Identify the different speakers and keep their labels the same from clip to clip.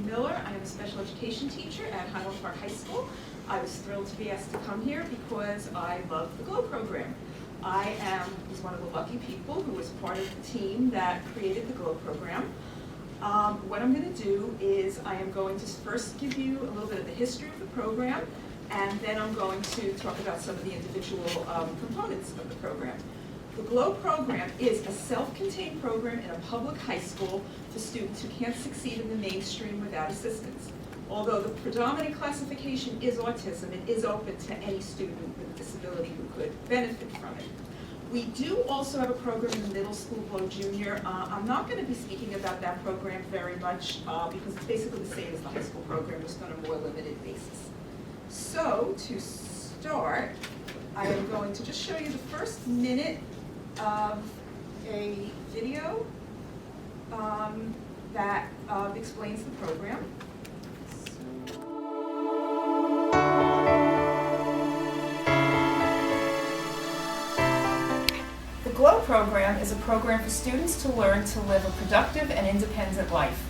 Speaker 1: Miller. I am a special education teacher at Highland Park High School. I was thrilled to be asked to come here because I love the GLOW program. I was one of the lucky people who was part of the team that created the GLOW program. What I'm going to do is I am going to first give you a little bit of the history of the program, and then I'm going to talk about some of the individual components of the program. The GLOW program is a self-contained program in a public high school for students who can't succeed in the mainstream without assistance. Although the predominant classification is autism, it is open to any student with a disability who could benefit from it. We do also have a program in the middle school, GLOW Junior. I'm not going to be speaking about that program very much because it's basically the same as the high school program, just on a more limited basis. So, to start, I am going to just show you the first minute of a video that explains the program. The GLOW program is a program for students to learn to live a productive and independent life.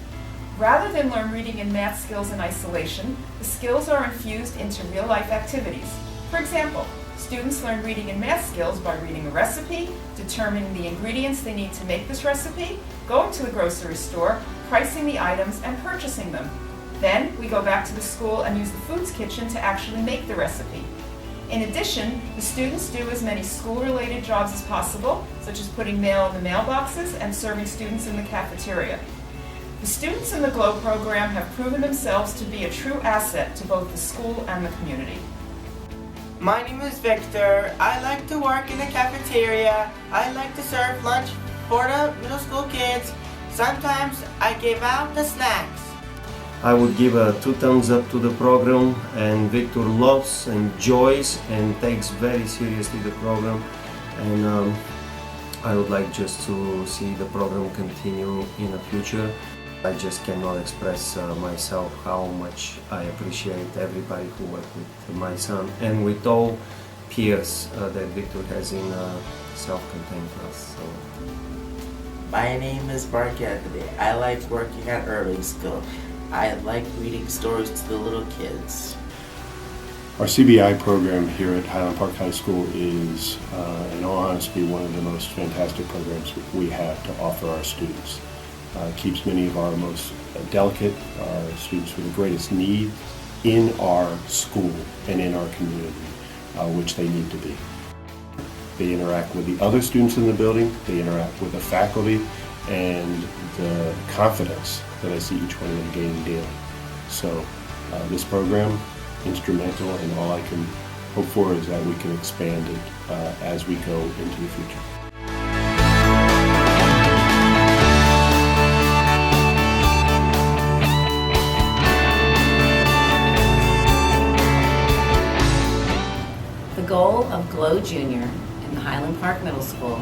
Speaker 1: Rather than learn reading and math skills in isolation, the skills are infused into real-life activities. For example, students learn reading and math skills by reading a recipe, determining the ingredients they need to make this recipe, going to the grocery store, pricing the items, and purchasing them. Then, we go back to the school and use the foods kitchen to actually make the recipe. In addition, the students do as many school-related jobs as possible, such as putting mail in the mailboxes and serving students in the cafeteria. The students in the GLOW program have proven themselves to be a true asset to both the school and the community.
Speaker 2: My name is Victor. I like to work in the cafeteria. I like to serve lunch for the middle school kids. Sometimes I give out the snacks.
Speaker 3: I would give 2 thumbs up to the program, and Victor loves, enjoys, and takes very seriously the program, and I would like just to see the program continue in the future. I just cannot express myself how much I appreciate everybody who worked with my son and with all peers that Victor has in self-contained class. So.
Speaker 2: My name is Mark Anthony. I like working at early school. I like reading stories to the little kids.
Speaker 4: Our CBI program here at Highland Park High School is, in all honesty, one of the most fantastic programs we have to offer our students. It keeps many of our most delicate, our students with the greatest need in our school and in our community, which they need to be. They interact with the other students in the building, they interact with the faculty, and the confidence that I see each one of them gaining daily. So this program, instrumental, and all I can hope for is that we can expand it as we go into the future.
Speaker 5: The goal of GLOW Junior in the Highland Park Middle School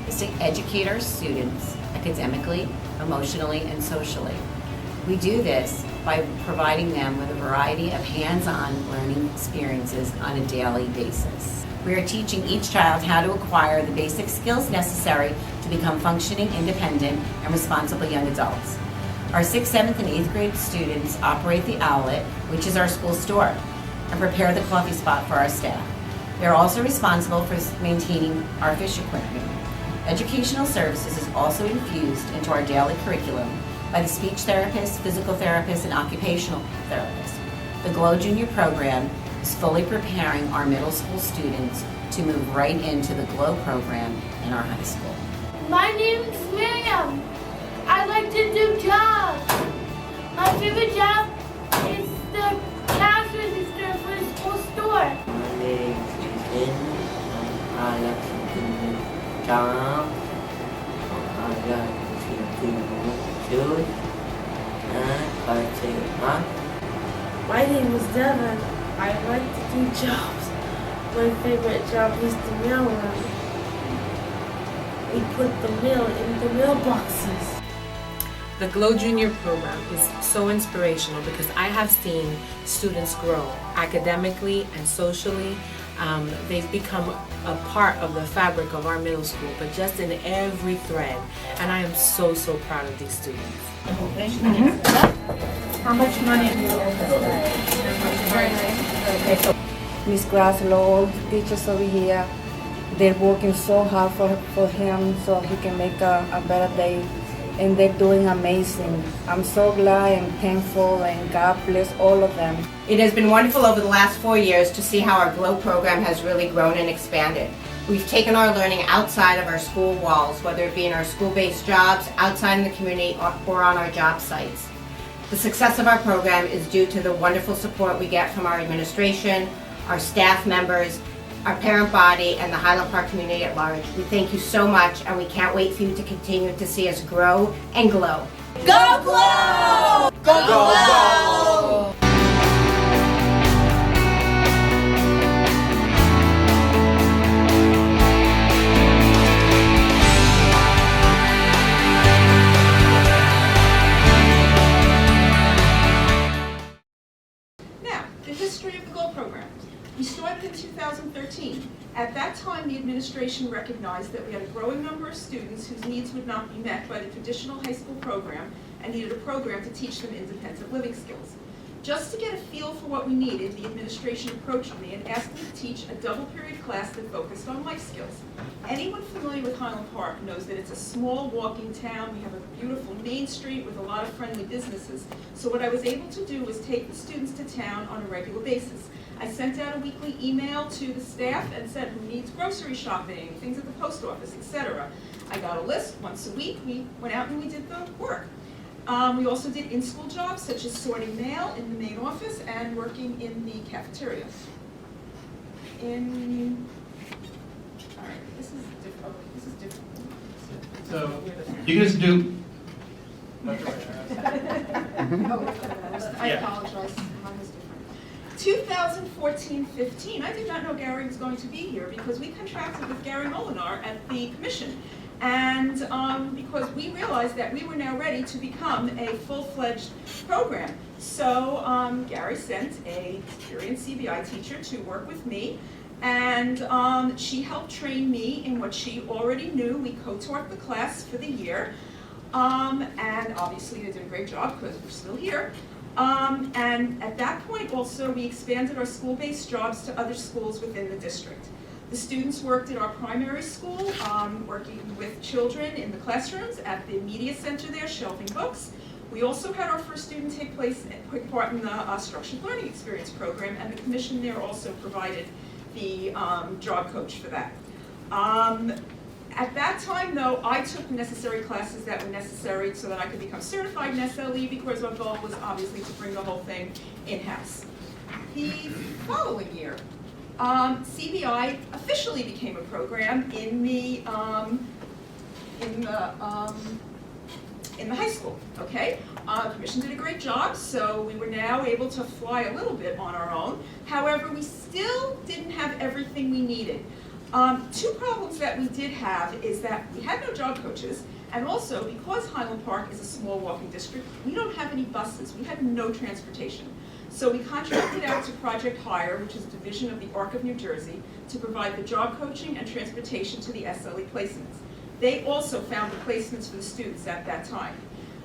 Speaker 5: is to educate our students academically, emotionally, and socially. We do this by providing them with a variety of hands-on learning experiences on a daily basis. We are teaching each child how to acquire the basic skills necessary to become functioning, independent, and responsible young adults. Our 6th, 7th, and 8th grade students operate the outlet, which is our school store, and prepare the coffee spot for our staff. They are also responsible for maintaining our fish aquarium. Educational services is also infused into our daily curriculum by the speech therapist, physical therapist, and occupational therapist. The GLOW Junior program is fully preparing our middle school students to move right into the GLOW program in our high school.
Speaker 6: My name is Miriam. I like to do jobs. My favorite job is the cash register for the school store.
Speaker 2: My name is Jason. I like to do jobs. I like to do food and I take math.
Speaker 6: My name is Devin. I like to do jobs. My favorite job is the mailroom. We put the mail in the mailboxes.
Speaker 7: The GLOW Junior program is so inspirational because I have seen students grow academically and socially. They've become a part of the fabric of our middle school, but just in every thread. And I am so, so proud of these students.
Speaker 8: How much money do you owe this?
Speaker 9: Miss Graslow, teachers over here, they're working so hard for him so he can make a better day, and they're doing amazing. I'm so glad and thankful, and God bless all of them.
Speaker 5: It has been wonderful over the last 4 years to see how our GLOW program has really grown and expanded. We've taken our learning outside of our school walls, whether it be in our school-based jobs, outside in the community, or on our job sites. The success of our program is due to the wonderful support we get from our administration, our staff members, our parent body, and the Highland Park community at large. We thank you so much, and we can't wait for you to continue to see us grow and glow. Go GLOW! Go GLOW!
Speaker 1: Now, the history of the GLOW program. We started in 2013. At that time, the administration recognized that we had a growing number of students whose needs would not be met by the traditional high school program and needed a program to teach them independent living skills. Just to get a feel for what we needed, the administration approached me and asked me to teach a double-period class that focused on life skills. Anyone familiar with Highland Park knows that it's a small walking town. We have a beautiful main street with a lot of friendly businesses. So what I was able to do was take the students to town on a regular basis. I sent out a weekly email to the staff and said who needs grocery shopping, things at the post office, etc. I got a list. Once a week we went out and we did the work. We also did in-school jobs such as sorting mail in the main office and working in the cafeteria. All right, this is different. This is different.
Speaker 10: So you can just do.
Speaker 1: I apologize. Mine was different. 2014-15, I did not know Gary was going to be here because we contracted with Gary Molinar at the commission. And because we realized that we were now ready to become a full-fledged program. So Gary sent an experienced CBI teacher to work with me, and she helped train me in what she already knew. We co-taught the class for the year, and obviously they did a great job because we're still here. And at that point also we expanded our school-based jobs to other schools within the district. The students worked at our primary school, working with children in the classrooms, at the media center there, shelving books. We also had our first student take part in the structured learning experience program, and the commission there also provided the job coach for that. At that time, though, I took the necessary classes that were necessary so that I could become certified in SLE, because our goal was obviously to bring the whole thing in-house. The following year, CBI officially became a program in the high school. Okay, the commission did a great job, so we were now able to fly a little bit on our own. However, we still didn't have everything we needed. Two problems that we did have is that we had no job coaches, and also because Highland Park is a small walking district, we don't have any buses. We had no transportation. So we contracted out to Project Hire, which is a division of the ARC of New Jersey, to provide the job coaching and transportation to the SLE placements. They also found the placements for the students at that time.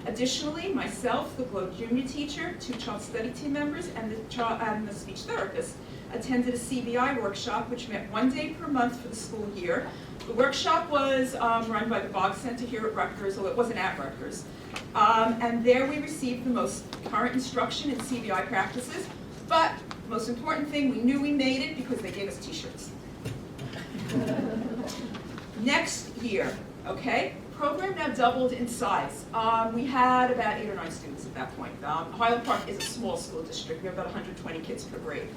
Speaker 1: Additionally, myself, the GLOW junior teacher, 2 child study team members, and the speech therapist attended a CBI workshop, which met 1 day per month for the school year. The workshop was run by the Bog Center here at Rutgers, although it wasn't at Rutgers. And there we received the most current instruction in CBI practices, but most important thing, we knew we made it because they gave us t-shirts. Next year, okay, program now doubled in size. We had about 8 or 9 students at that point. Highland Park is a small school district. We have about 120 kids per grade.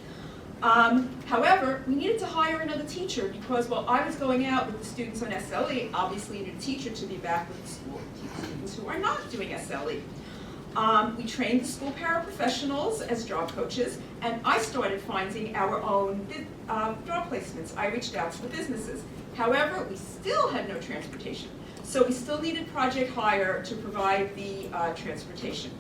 Speaker 1: However, we needed to hire another teacher because while I was going out with the students on SLE, obviously you need a teacher to be back with the school students who are not doing SLE. We trained the school paraprofessionals as job coaches, and I started finding our own job placements. I reached out to the businesses. However, we still had no transportation, so we still needed Project Hire to provide the transportation.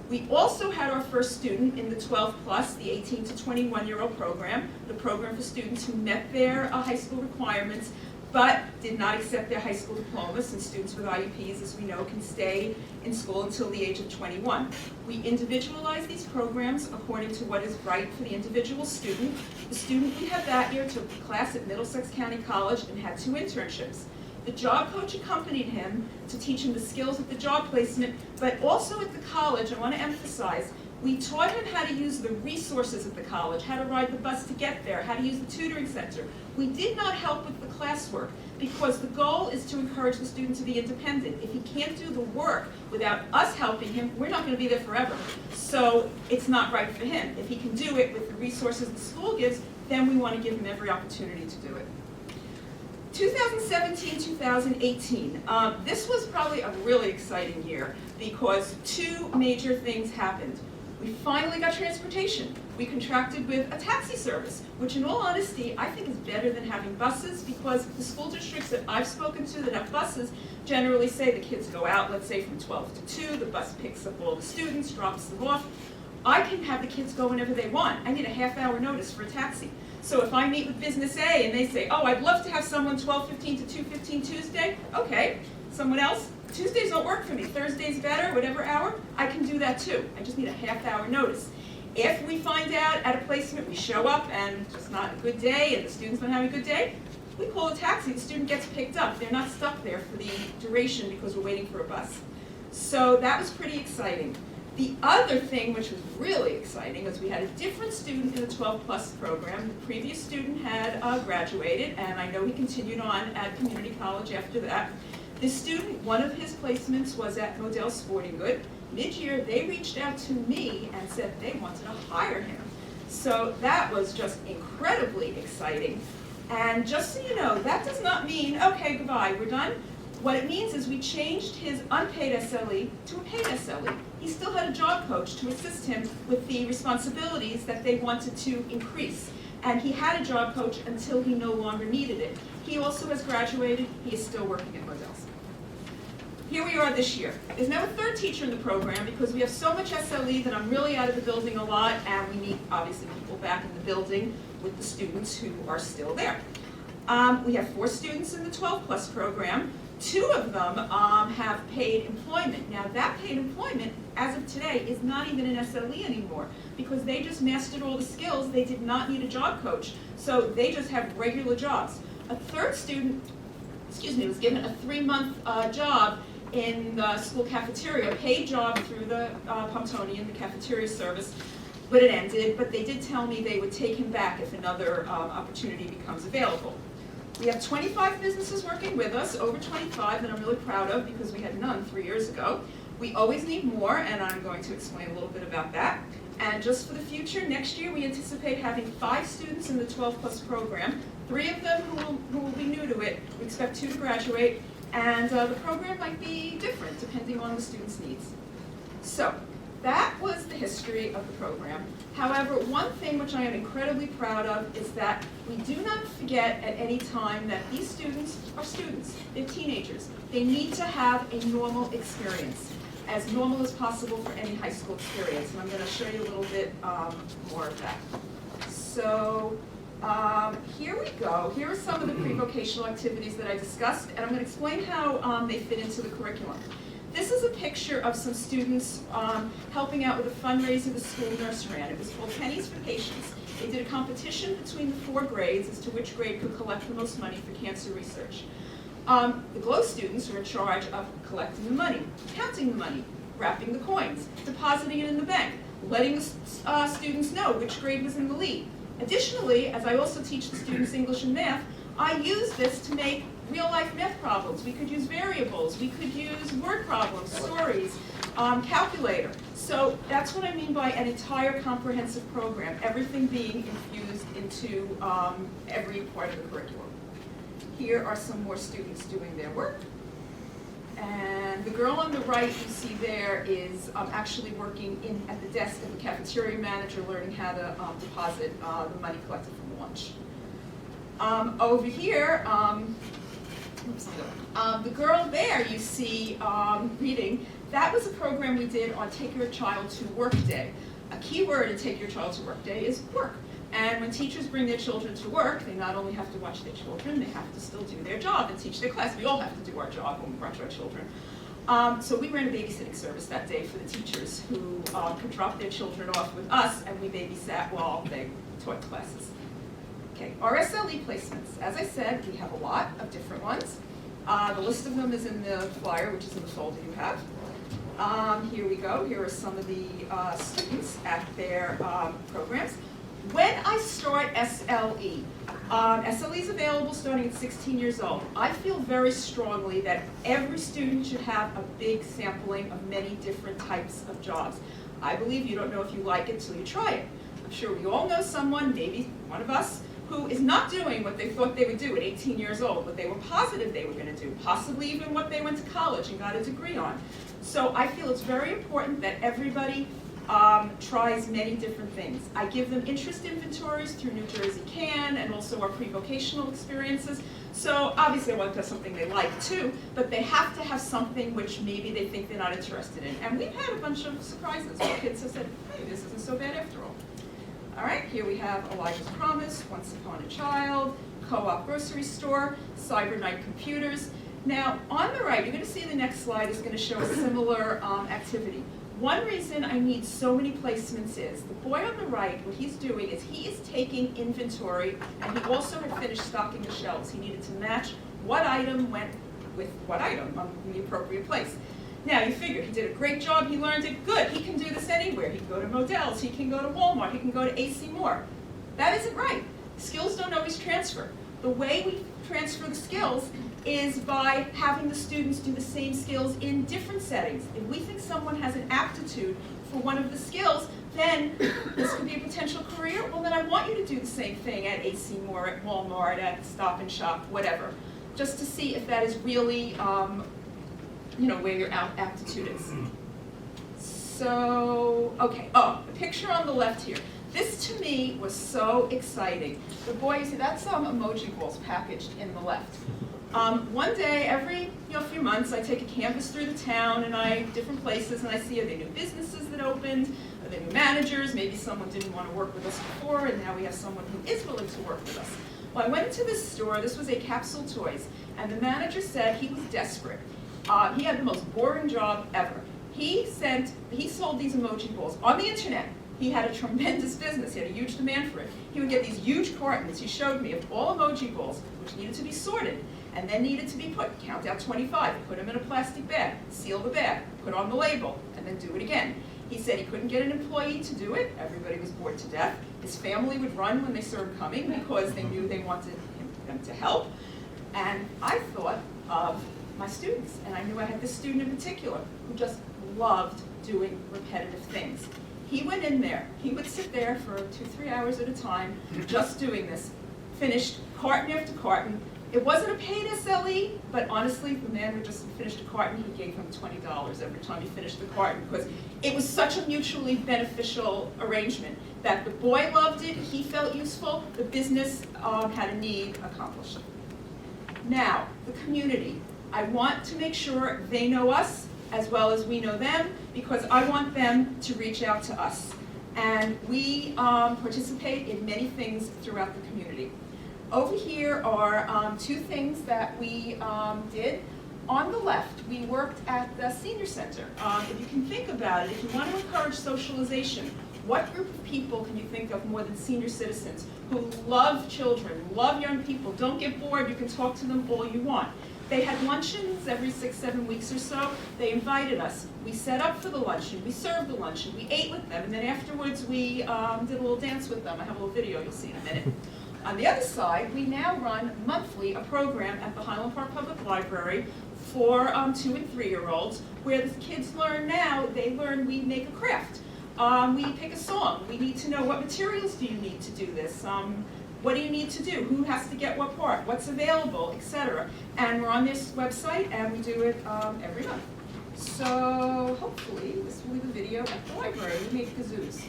Speaker 1: We also had our first student in the 12 plus, the 18 to 21-year-old program, the program for students who met their high school requirements, but did not accept their high school diploma, since students with IEPs, as we know, can stay in school until the age of 21. We individualize these programs according to what is right for the individual student. The student we had that year took a class at Middlesex County College and had 2 internships. The job coach accompanied him to teach him the skills at the job placement, but also at the college, I want to emphasize, we taught him how to use the resources at the college, how to ride the bus to get there, how to use the tutoring center. We did not help with the classwork, because the goal is to encourage the student to be independent. If he can't do the work without us helping him, we're not going to be there forever. So it's not right for him. If he can do it with the resources the school gives, then we want to give him every opportunity to do it. 2017-2018, this was probably a really exciting year because 2 major things happened. We finally got transportation. We contracted with a taxi service, which in all honesty, I think is better than having buses, because the school districts that I've spoken to that have buses generally say the kids go out, let's say from 12 to 2, the bus picks up all the students, drops them off. I can have the kids go whenever they want. I need a half-hour notice for a taxi. So if I meet with Business A and they say, oh, I'd love to have someone 12:15 to 2:15 Tuesday, okay. Someone else, Tuesdays don't work for me, Thursday's better, whatever hour, I can do that too. I just need a half-hour notice. If we find out at a placement we show up and it's just not a good day and the student's not having a good day, we call a taxi, the student gets picked up. They're not stuck there for the duration because we're waiting for a bus. So that was pretty exciting. The other thing, which was really exciting, was we had a different student in the 12 plus program. The previous student had graduated, and I know he continued on at community college after that. This student, one of his placements was at Modell Sporting Good. Mid-year, they reached out to me and said they wanted to hire him. So that was just incredibly exciting. And just so you know, that does not mean, okay, goodbye, we're done. What it means is we changed his unpaid SLE to a paid SLE. He still had a job coach to assist him with the responsibilities that they wanted to increase. And he had a job coach until he no longer needed it. He also has graduated. He is still working at Modell's. Here we are this year. There's now a 3rd teacher in the program because we have so much SLE that I'm really out of the building a lot, and we need, obviously, people back in the building with the students who are still there. We have 4 students in the 12 plus program. 2 of them have paid employment. Now that paid employment, as of today, is not even an SLE anymore because they just mastered all the skills. They did not need a job coach, so they just have regular jobs. A 3rd student, was given a 3-month job in the school cafeteria, a paid job through the Pomptonian, the cafeteria service, but it ended. But they did tell me they would take him back if another opportunity becomes available. We have 25 businesses working with us, over 25, that I'm really proud of because we had none 3 years ago. We always need more, and I'm going to explain a little bit about that. And just for the future, next year we anticipate having 5 students in the 12 plus program, 3 of them who will be new to it. We expect 2 to graduate, and the program might be different depending on the student's needs. So that was the history of the program. However, one thing which I am incredibly proud of is that we do not forget at any time that these students are students. They're teenagers. They need to have a normal experience, as normal as possible for any high school experience. And I'm going to show you a little bit more of that. So here we go. Here are some of the pre-vocational activities that I discussed, and I'm going to explain how they fit into the curriculum. This is a picture of some students helping out with a fundraiser the school nurse ran. It was called Pennies for Patients. They did a competition between the 4 grades as to which grade could collect the most money for cancer research. The GLOW students were in charge of collecting the money, counting the money, wrapping the coins, depositing it in the bank, letting the students know which grade was in the lead. Additionally, as I also teach the students English and math, I use this to make real-life math problems. We could use variables, we could use word problems, stories, calculator. So that's what I mean by an entire comprehensive program, everything being infused into every part of the curriculum. Here are some more students doing their work. And the girl on the right you see there is actually working at the desk of the cafeteria manager, learning how to deposit the money collected from the lunch. Over here, The girl there you see reading, that was a program we did on Take Your Child to Work Day. A key word in Take Your Child to Work Day is work. And when teachers bring their children to work, they not only have to watch their children, they have to still do their job and teach their class. We all have to do our job when we watch our children. So we ran a babysitting service that day for the teachers who could drop their children off with us, and we babysat while they taught classes. Okay, our SLE placements. As I said, we have a lot of different ones. The list of them is in the flyer, which is in the folder you have. Here we go. Here are some of the students at their programs. When I start SLE, SLE is available starting at 16 years old. I feel very strongly that every student should have a big sampling of many different types of jobs. I believe you don't know if you like it till you try it. I'm sure we all know someone, maybe one of us, who is not doing what they thought they would do at 18 years old, what they were positive they were going to do, possibly even what they went to college and got a degree on. So I feel it's very important that everybody tries many different things. I give them interest inventories through New Jersey CAN and also our pre-vocational experiences. So obviously I want to have something they like too, but they have to have something which maybe they think they're not interested in. And we've had a bunch of surprises where kids have said, hey, this isn't so bad after all. All right, here we have Elijah's Promise, Once Upon a Child, Co-op Grocery Store, Cyber Night Computers. Now, on the right, you're going to see the next slide is going to show a similar activity. One reason I need so many placements is, the boy on the right, what he's doing is he is taking inventory, and he also had finished stocking the shelves. He needed to match what item went with what item in the appropriate place. Now, you figure, he did a great job, he learned it, good, he can do this anywhere. He can go to Modell's, he can go to Walmart, he can go to AC Moore. That isn't right. Skills don't always transfer. The way we transfer the skills is by having the students do the same skills in different settings. If we think someone has an aptitude for one of the skills, then this could be a potential career. Well, then I want you to do the same thing at AC Moore, at Walmart, at Stop and Shop, whatever, just to see if that is really where your aptitude is. So, okay, the picture on the left here. This to me was so exciting. The boy, you see, that's some emoji balls packaged in the left. One day, every few months, I take a canvas through the town and different places, and I see are there new businesses that opened, are there new managers, maybe someone didn't want to work with us before, and now we have someone who is willing to work with us. Well, I went into this store, this was a Capsule Toys, and the manager said he was desperate. He had the most boring job ever. He sold these emoji balls on the internet. He had a tremendous business. He had a huge demand for it. He would get these huge cartons, he showed me, of all emoji balls, which needed to be sorted, and then needed to be count out 25, put them in a plastic bag, seal the bag, put on the label, and then do it again. He said he couldn't get an employee to do it. Everybody was bored to death. His family would run when they saw him coming because they knew they wanted him to help. And I thought of my students, and I knew I had this student in particular who just loved doing repetitive things. He went in there, he would sit there for 2-3 hours at a time, just doing this, finished carton after carton. It wasn't a paid SLE, but honestly, the man who just finished a carton, he gave him $20 every time he finished the carton, because it was such a mutually beneficial arrangement that the boy loved it, he felt useful, the business had a need accomplished. Now, the community. I want to make sure they know us as well as we know them, because I want them to reach out to us. And we participate in many things throughout the community. Over here are 2 things that we did. On the left, we worked at the senior center. If you can think about it, if you want to encourage socialization, what group of people can you think of more than senior citizens who love children, love young people, don't get bored, you can talk to them all you want. They had luncheons every 6-7 weeks or so. They invited us. We set up for the luncheon. We served the luncheon. We ate with them. And then afterwards, we did a little dance with them. I have a little video you'll see in a minute. On the other side, we now run monthly a program at the Highland Park Public Library for 2- and 3-year-olds, where the kids learn now, we make a craft. We pick a song. We need to know what materials do you need to do this. What do you need to do? Who has to get what part? What's available, etc. And we're on this website, and we do it every month. So hopefully, this will be the video at the library. We make kazoos.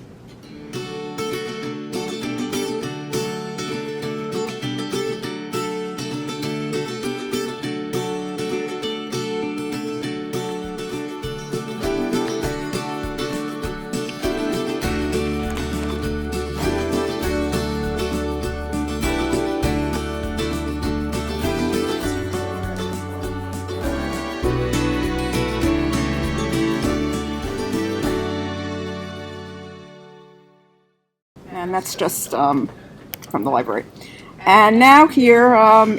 Speaker 1: that's just from the library. And now here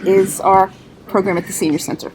Speaker 1: is our program at the Senior Center.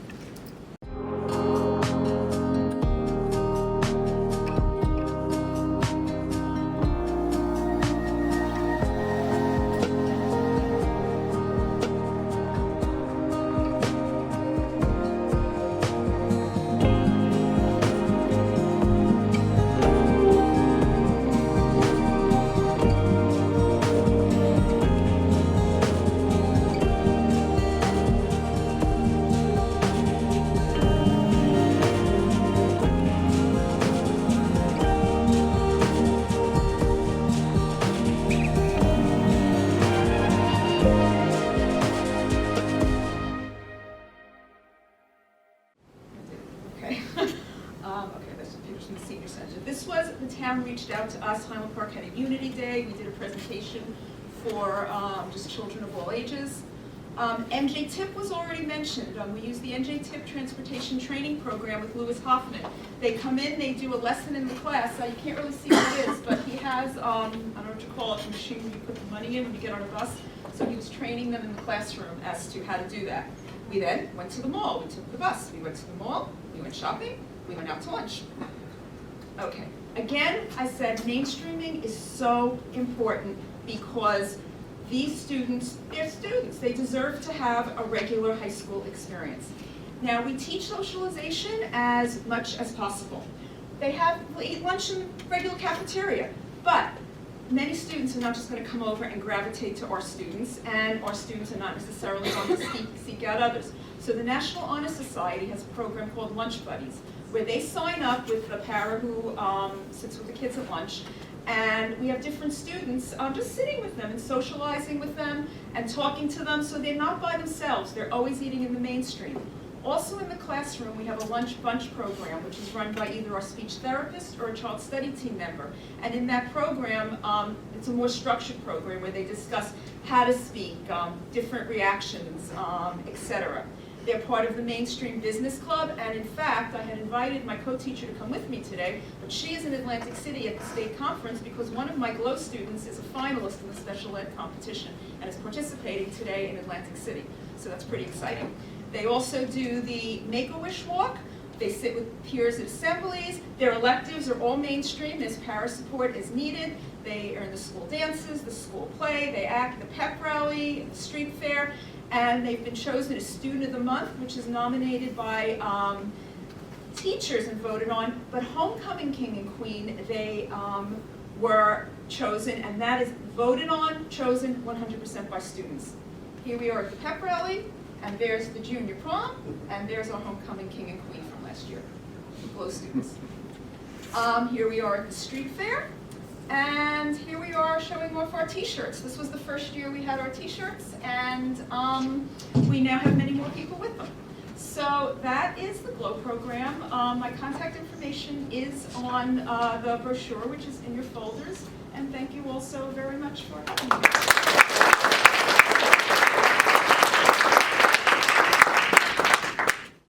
Speaker 1: This was, the town reached out to us, Highland Park had a Unity Day, we did a presentation for just children of all ages. NJ TIP was already mentioned. We use the NJ TIP Transportation Training Program with Louis Hoffman. They come in, they do a lesson in the class. You can't really see what it is, but he has, I don't know what you call it, a machine where you put the money in when you get on a bus. So he was training them in the classroom as to how to do that. We then went to the mall, we took the bus. We went to the mall, we went shopping, we went out to lunch. Okay, again, I said mainstreaming is so important because these students, they're students. They deserve to have a regular high school experience. Now, we teach socialization as much as possible. They eat lunch in the regular cafeteria, but many students are not just going to come over and gravitate to our students, and our students are not necessarily going to seek out others. So the National Honor Society has a program called Lunch Buddies, where they sign up with the para who sits with the kids at lunch, and we have different students just sitting with them and socializing with them and talking to them, so they're not by themselves. They're always eating in the mainstream. Also in the classroom, we have a lunch bunch program, which is run by either our speech therapist or a child study team member. And in that program, it's a more structured program where they discuss how to speak, different reactions, etc. They're part of the Mainstream Business Club, and in fact, I had invited my co-teacher to come with me today, but she is in Atlantic City at the state conference because one of my GLOW students is a finalist in the special ed competition and is participating today in Atlantic City. So that's pretty exciting. They also do the Make-A-Wish Walk. They sit with peers at assemblies. Their electives are all mainstream. There's para support as needed. They are in the school dances, the school play, they act the pep rally, the street fair, and they've been chosen as Student of the Month, which is nominated by teachers and voted on, but Homecoming King and Queen, they were chosen, and that is voted on, chosen 100% by students. Here we are at the pep rally, and there's the junior prom, and there's our Homecoming King and Queen from last year, GLOW students. Here we are at the street fair, and here we are showing off our t-shirts. This was the first year we had our t-shirts, and we now have many more people with them. So that is the GLOW program. My contact information is on the brochure, which is in your folders, and thank you all so very much for having me.